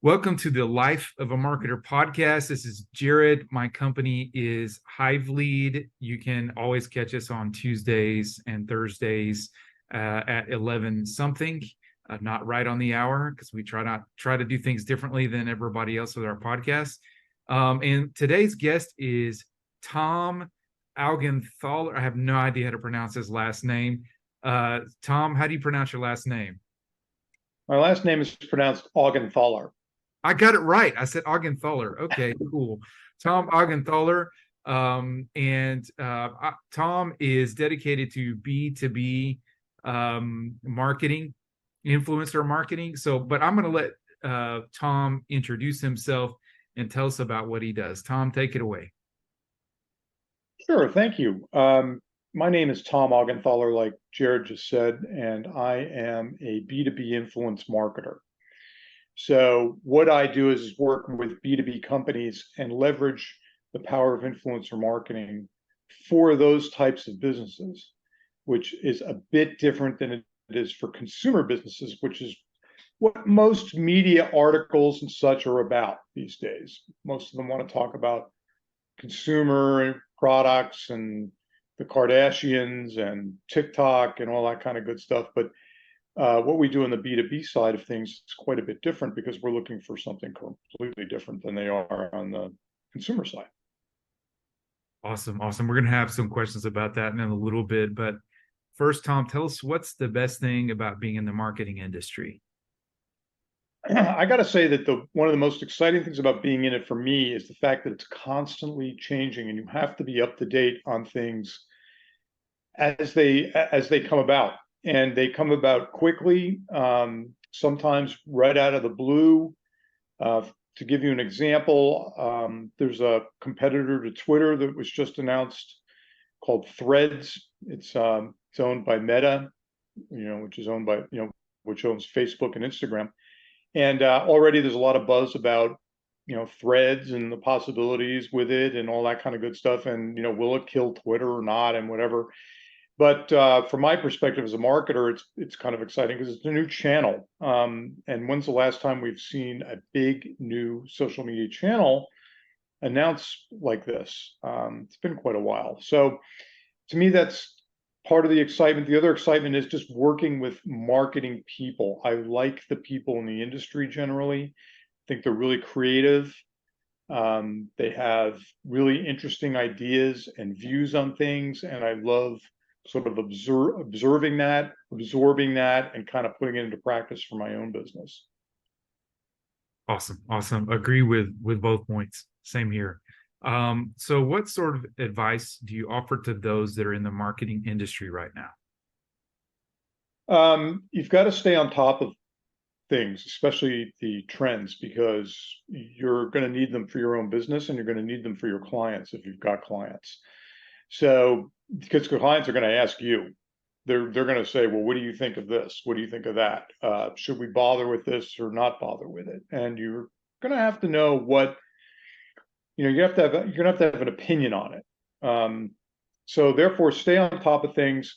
Welcome to the Life of a Marketer podcast. This is Jared. My company is Hive Lead. You can always catch us on Tuesdays and Thursdays at 11 something, not right on the hour, because we try to do things differently than everybody else with our podcast. And today's guest is Tom Augenthaler. I have no idea how to pronounce his last name. Tom, how do you pronounce your last name? My last name is pronounced Augenthaler. I got it right. I said Augenthaler. Okay, cool. Tom Augenthaler. Tom is dedicated to B2B marketing, influencer marketing. But I'm going to let Tom introduce himself and tell us about what he does. Tom, take it away. Sure, thank you. My name is Tom Augenthaler, like Jared just said, and I am a B2B influence marketer. So what I do is work with B2B companies and leverage the power of influencer marketing for those types of businesses, which is a bit different than it is for consumer businesses, which is what most media articles and such are about these days. Most of them want to talk about consumer products and the Kardashians and TikTok and all that kind of good stuff. But what we do on the B2B side of things is quite a bit different because we're looking for something completely different than they are on the consumer side. Awesome. We're going to have some questions about that in a little bit. But first, Tom, tell us what's the best thing about being in the marketing industry? I got to say that one of the most exciting things about being in it for me is the fact that it's constantly changing and you have to be up to date on things as they come about. And they come about quickly, sometimes right out of the blue. To give you an example, there's a competitor to Twitter that was just announced called Threads. It's owned by Meta, which is owned by, which owns Facebook and Instagram. And already there's a lot of buzz about, Threads and the possibilities with it and all that kind of good stuff. And, will it kill Twitter or not and whatever. But from my perspective as a marketer, it's kind of exciting because it's a new channel. And when's the last time we've seen a big new social media channel announced like this? It's been quite a while. So to me, that's part of the excitement. The other excitement is just working with marketing people. I like the people in the industry generally. I think they're really creative. They have really interesting ideas and views on things, and I love sort of absorbing that, and kind of putting it into practice for my own business. Awesome. Agree with both points. Same here. So what sort of advice do you offer to those that are in the marketing industry right now? You've got to stay on top of things, especially the trends, because you're going to need them for your own business and you're going to need them for your clients if you've got clients. So because clients are going to ask you, they're going to say, well, what do you think of this? What do you think of that? Should we bother with this or not bother with it? And you're going to have to know what, you're going to have to have an opinion on it. So therefore, stay on top of things.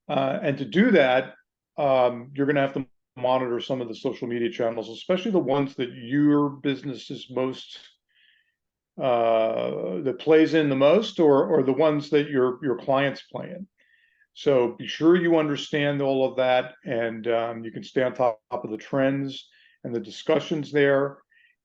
And to do that, you're going to have to monitor some of the social media channels, especially the ones that your business is most that plays in the most, or the ones that your clients play in. So be sure you understand all of that, and you can stay on top of the trends and the discussions there.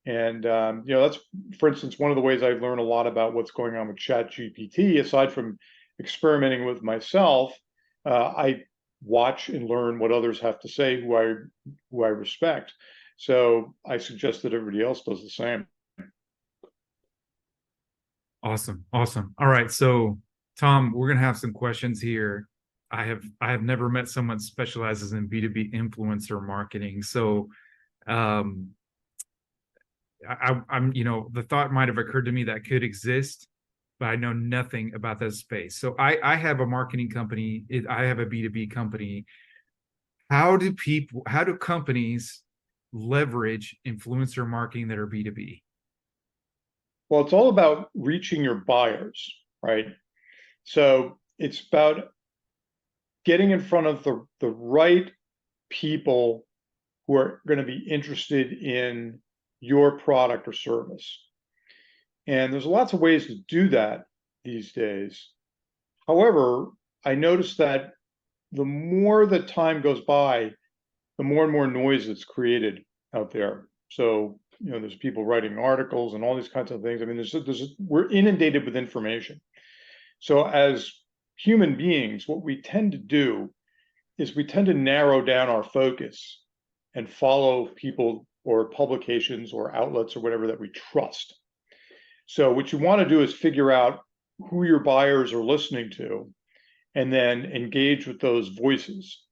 And that's, for instance, one of the ways I've learned a lot about what's going on with ChatGPT. Aside from experimenting with myself, I watch and learn what others have to say, who I respect. So I suggest that everybody else does the same. Awesome. All right. So Tom, we're gonna have some questions here. I have never met someone that specializes in B2B influencer marketing. So I'm the thought might have occurred to me that could exist, but I know nothing about that space. So I have a marketing company. I have a B2B company. How do companies leverage influencer marketing that are B2B? Well, it's all about reaching your buyers, right? So it's about getting in front of the right people who are going to be interested in your product or service. And there's lots of ways to do that these days. However, I noticed that the more that time goes by, the more and more noise that's created out there. So, there's people writing articles and all these kinds of things. I mean, we're inundated with information. So as human beings, what we tend to do is we tend to narrow down our focus and follow people or publications or outlets or whatever that we trust. So what you want to do is figure out who your buyers are listening to and then engage with those voices.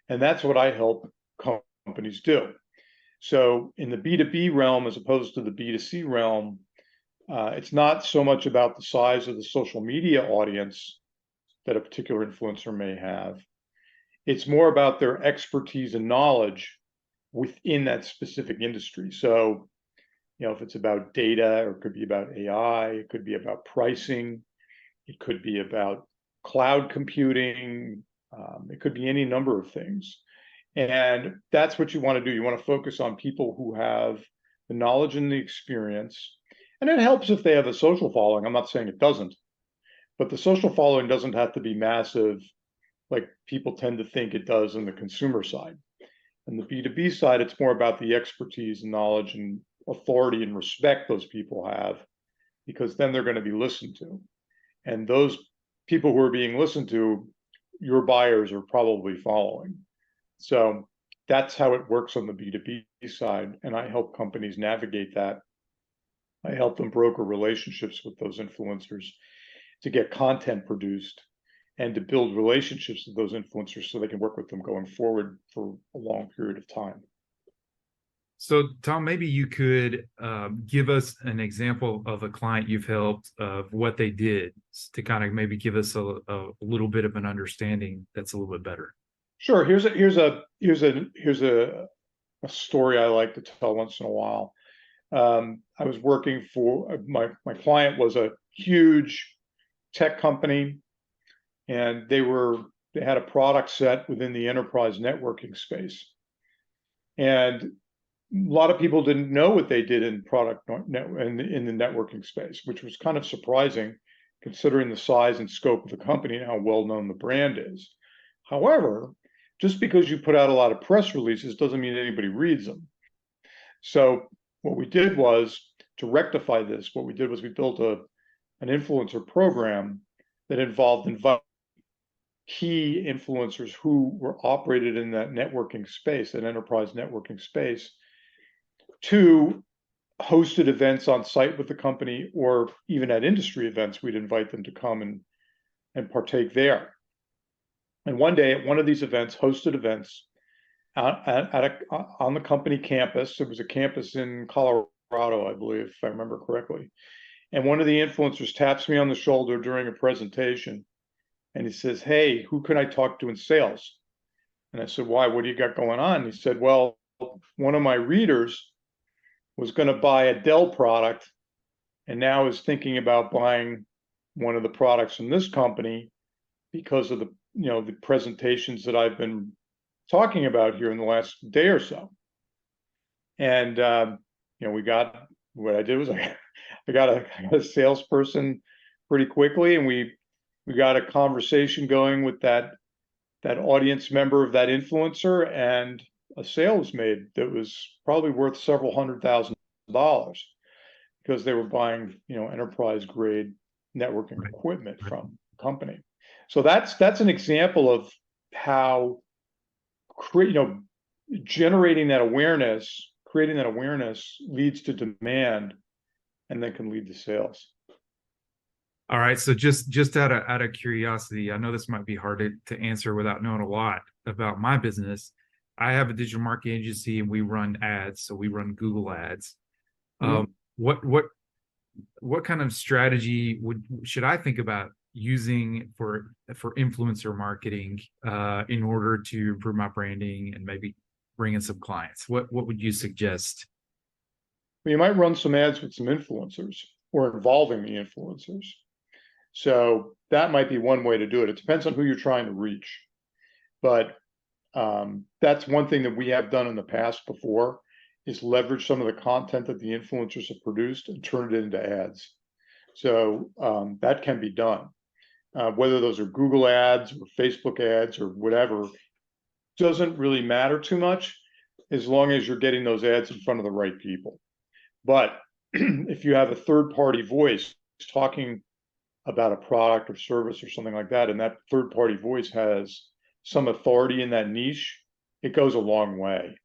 And that's what I help companies do. So in the B2B realm, as opposed to the B2C realm, it's not so much about the size of the social media audience that a particular influencer may have. It's more about their expertise and knowledge within that specific industry. So, if it's about data, or it could be about AI, it could be about pricing, it could be about cloud computing, it could be any number of things. And that's what you want to do. You want to focus on people who have the knowledge and the experience. And it helps if they have a social following. I'm not saying it doesn't, but the social following doesn't have to be massive like people tend to think it does on the consumer side. And the B2B side, it's more about the expertise and knowledge and authority and respect those people have, because then they're going to be listened to. And those people who are being listened to, your buyers are probably following. So that's how it works on the B2B side. And I help companies navigate that. I help them broker relationships with those influencers to get content produced and to build relationships with those influencers so they can work with them going forward for a long period of time. So, Tom, maybe you could give us an example of a client you've helped, of what they did, to kind of maybe give us a little bit of an understanding that's a little bit better. Sure. Here's a story I like to tell once in a while. I was working for my client was a huge tech company, and they had a product set within the enterprise networking space. And a lot of people didn't know what they did in in the networking space, which was kind of surprising considering the size and scope of the company and how well known the brand is. However, just because you put out a lot of press releases doesn't mean anybody reads them. So what we did was, to rectify this, what we did was we built an influencer program that involved key influencers who were operated in that networking space, that enterprise networking space, to hosted events on site with the company, or even at industry events, we'd invite them to come and partake there. And one day at one of these events, hosted events, on the company campus, it was a campus in Colorado, I believe, if I remember correctly. And one of the influencers taps me on the shoulder during a presentation, and he says, "Hey, who can I talk to in sales?" And I said, "Why? What do you got going on?" And he said, "Well, one of my readers was going to buy a Dell product and now is thinking about buying one of the products from this company because of the presentations that I've been talking about here in the last day or so." And what I did was I got a salesperson pretty quickly, and we got a conversation going with that audience member of that influencer, and a sale was made that was probably worth several $100,000, because they were buying enterprise grade networking equipment from the company. So that's an example of how generating that awareness, creating that awareness, leads to demand, and then can lead to sales. All right. So just out of curiosity, I know this might be hard to answer without knowing a lot about my business. I have a digital marketing agency, and we run ads. So we run Google ads. What kind of strategy should I think about using for influencer marketing in order to improve my branding and maybe bring in some clients? What would you suggest? Well, you might run some ads with some influencers, or involving the influencers. So that might be one way to do it. It depends on who you're trying to reach. But that's one thing that we have done in the past before, is leverage some of the content that the influencers have produced and turn it into ads. So that can be done. Whether those are Google ads or Facebook ads or whatever, doesn't really matter too much as long as you're getting those ads in front of the right people. But if you have a third party voice talking about a product or service or something like that, and that third party voice has some authority in that niche, it goes a long way.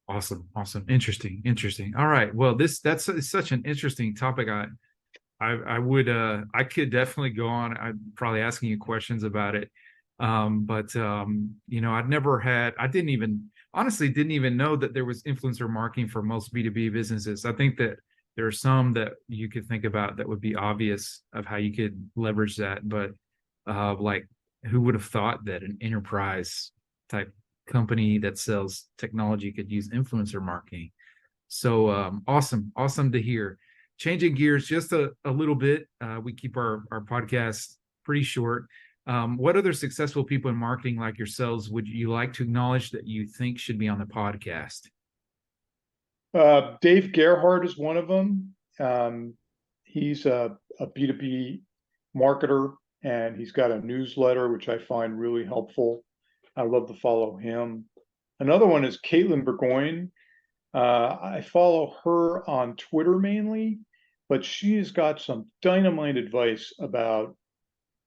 Awesome. Interesting. All right. Well, that's such an interesting topic. I could definitely go on. I'm probably asking you questions about it. But I didn't even know that there was influencer marketing for most B2B businesses. I think that there are some that you could think about that would be obvious of how you could leverage that. But like, who would have thought that an enterprise type company that sells technology could use influencer marketing? So awesome to hear. Changing gears just a little bit, we keep our podcast pretty short. What other successful people in marketing like yourselves would you like to acknowledge that you think should be on the podcast? Dave Gerhardt is one of them. He's a B2B marketer, and he's got a newsletter, which I find really helpful. I love to follow him. Another one is Caitlin Burgoyne. I follow her on Twitter mainly, but she's got some dynamite advice about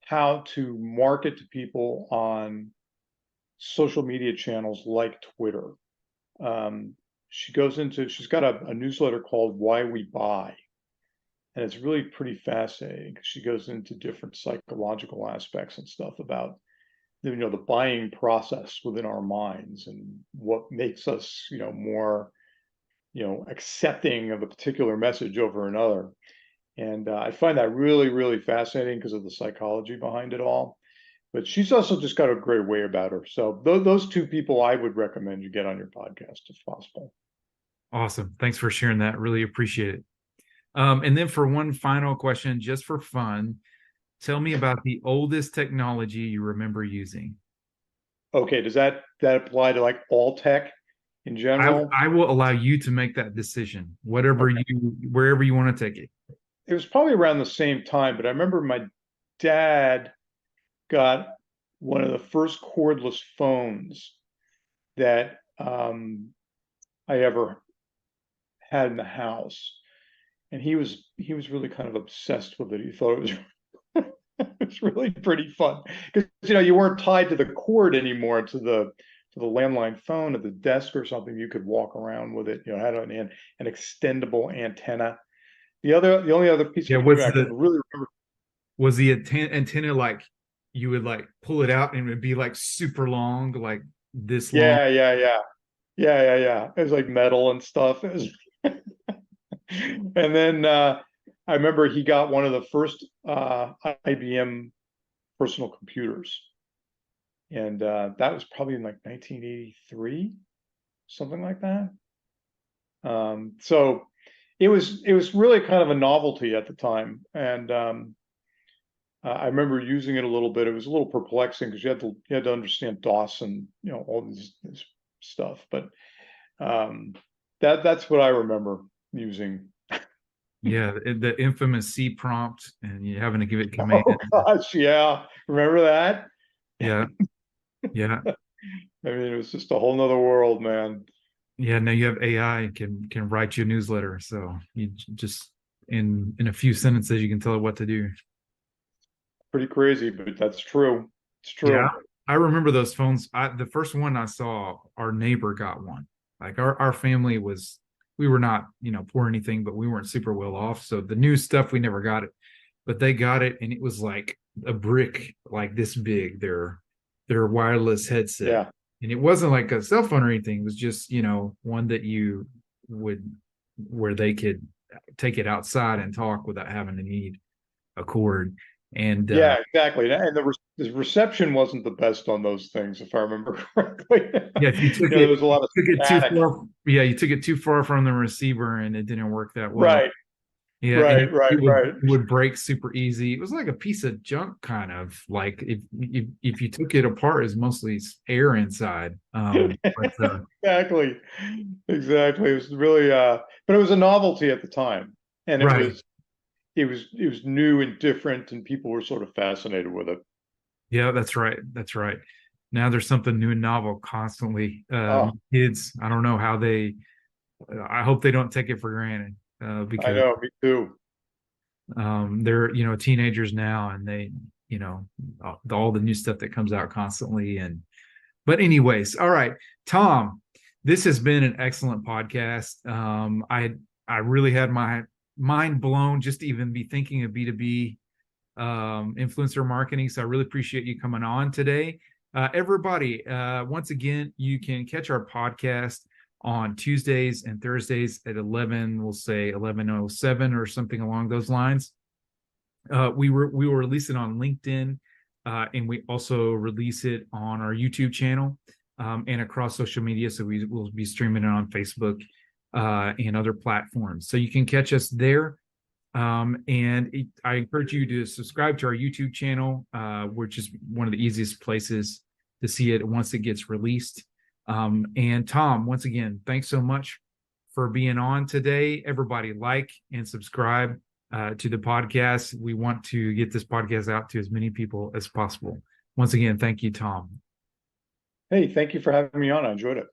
how to market to people on social media channels like Twitter. She's got a newsletter called Why We Buy. And it's really pretty fascinating because she goes into different psychological aspects and stuff about the buying process within our minds and what makes us more accepting of a particular message over another. And I find that really, really fascinating because of the psychology behind it all. But she's also just got a great way about her. So those two people I would recommend you get on your podcast if possible. Awesome. Thanks for sharing that. Really appreciate it. And then for one final question, just for fun, tell me about the oldest technology you remember using. Okay, does that apply to like all tech in general? I will allow you to make that decision, wherever you want to take it. It was probably around the same time, but I remember my dad got one of the first cordless phones that I ever had in the house, and he was really kind of obsessed with it. He thought it was it was really pretty fun because you weren't tied to the cord anymore to the landline phone at the desk or something. You could walk around with it. It had an extendable antenna. The only other piece of equipment I can really remember was the antenna like you would like pull it out and it would be like super long, like this long. Yeah. It was like metal and stuff. It was and then I remember he got one of the first IBM personal computers, and that was probably in like 1983, something like that. So it was really kind of a novelty at the time, and I remember using it a little bit. It was a little perplexing because you had to understand DOS and all this stuff, but that's what I remember using. Yeah, the infamous C prompt, and you having to give it command. Oh gosh, yeah. Remember that? Yeah. I mean, it was just a whole nother world, man. Yeah, now you have AI can write you a newsletter, so you just in a few sentences you can tell it what to do. Pretty crazy, but that's true. It's true. Yeah, I remember those phones. The first one I saw, our neighbor got one. Like our family we were not poor or anything, but we weren't super well off. So the new stuff, we never got it, but they got it, and it was like a brick, like this big. Their wireless headset. Yeah. And it wasn't like a cell phone or anything. It was just one that where they could take it outside and talk without having to need a cord. And yeah, exactly. And the reception wasn't the best on those things, if I remember correctly. Yeah, if you took there was a lot of you took it too far from the receiver, and it didn't work that well. Right. Yeah, and Right, right, right. it would break super easy. It was like a piece of junk, kind of like if you took it apart, it's mostly air inside. Exactly. Exactly. It was really but it was a novelty at the time. And Right. it was new and different and people were sort of fascinated with it. Yeah, that's right. That's right. Now there's something new and novel constantly. Oh, Kids, I don't know how they. I hope they don't take it for granted I because know, me too. they're teenagers now, and they all the new stuff that comes out constantly. And but anyways, all right, Tom, this has been an excellent podcast. I really had my mind blown just to even be thinking of B2B influencer marketing. So I really appreciate you coming on today. Everybody, once again, you can catch our podcast on Tuesdays and Thursdays at 11, we'll say 11:07 or something along those lines. We will release it on LinkedIn, and we also release it on our YouTube channel and across social media. So we will be streaming it on Facebook and other platforms. So you can catch us there. I encourage you to subscribe to our YouTube channel, which is one of the easiest places to see it once it gets released. And Tom, once again, thanks so much for being on today. Everybody like and subscribe to the podcast. We want to get this podcast out to as many people as possible. Once again, thank you, Tom. Hey, thank you for having me on. I enjoyed it.